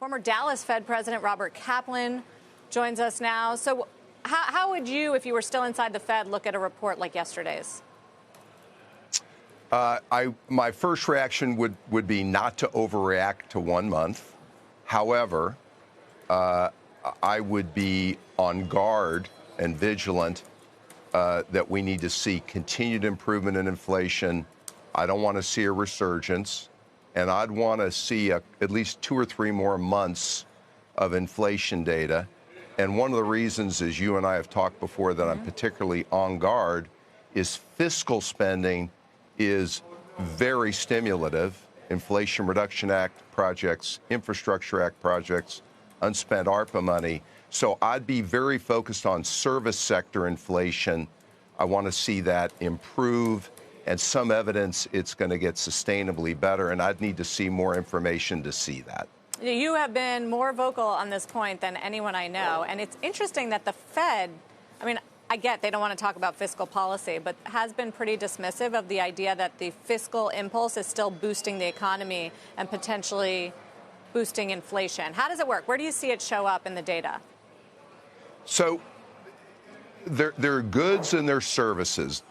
Former Dallas Fed President Robert Kaplan joins us now. So how would you, if you were still inside the Fed, look at a report like yesterday's? My first reaction would be not to overreact to 1 month. However, I would be on guard and vigilant that we need to see continued improvement in inflation. I don't want to see a resurgence, and I'd want to see at least 2 or 3 more months of inflation data. And one of the reasons, as you and I have talked before, that I'm particularly on guard is fiscal spending is very stimulative. Inflation Reduction Act projects, Infrastructure Act projects, unspent ARPA money. So I'd be very focused on service sector inflation. I want to see that improve and some evidence it's going to get sustainably better. And I'd need to see more information to see that. You have been more vocal on this point than anyone I know. And it's interesting that the Fed, I mean, I get they don't want to talk about fiscal policy, but has been pretty dismissive of the idea that the fiscal impulse is still boosting the economy and potentially boosting inflation. How does it work? Where do you see it show up in the data? So there are goods and there are services.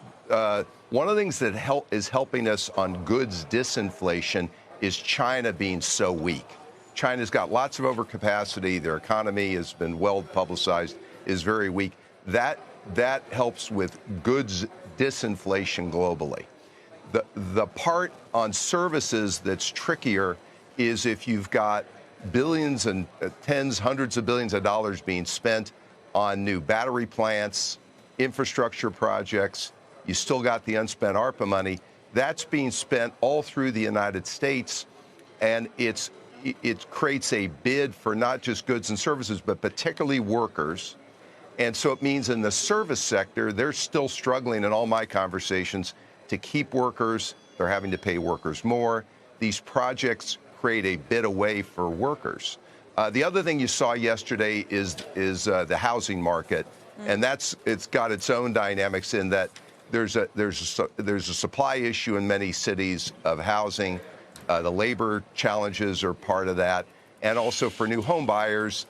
One of the things that is helping us on goods disinflation is China being so weak. China's got lots of overcapacity. Their economy has been well publicized, is very weak. That helps with goods disinflation globally. The part on services that's trickier is if you've got billions and tens, hundreds of billions of dollars being spent on new battery plants, infrastructure projects. You still got the unspent ARPA money. That's being spent all through the United States, and it creates a bid for not just goods and services, but particularly workers. And so it means in the service sector, they're still struggling in all my conversations to keep workers. They're having to pay workers more. These projects create a bid away for workers. The other thing you saw yesterday is the housing market, and it's got its own dynamics in that there's a supply issue in many cities of housing. The labor challenges are part of that, and also for new home buyers.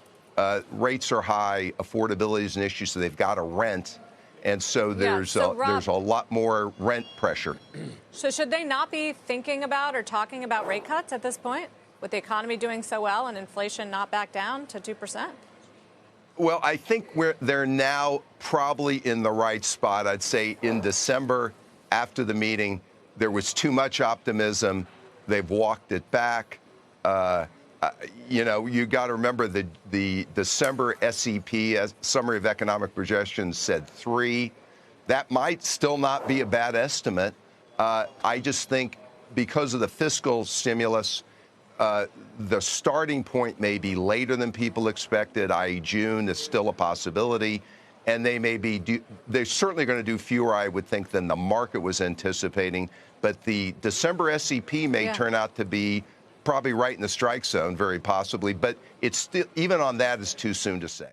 Rates are high, affordability is an issue, so they've got to rent. And so there's a lot more rent pressure. So should they not be thinking about or talking about rate cuts at this point, with the economy doing so well and inflation not back down to 2%? Well, I think they're now probably in the right spot. I'd say in December, after the meeting, there was too much optimism. They've walked it back. You got to remember the December SEP, Summary of Economic Projections, said 3. That might still not be a bad estimate. I just think because of the fiscal stimulus, the starting point may be later than people expected, i.e. June is still a possibility. And they're certainly going to do fewer, I would think, than the market was anticipating. But the December SEP may turn out to be probably right in the strike zone, very possibly. But it's still, even on that, it's too soon to say.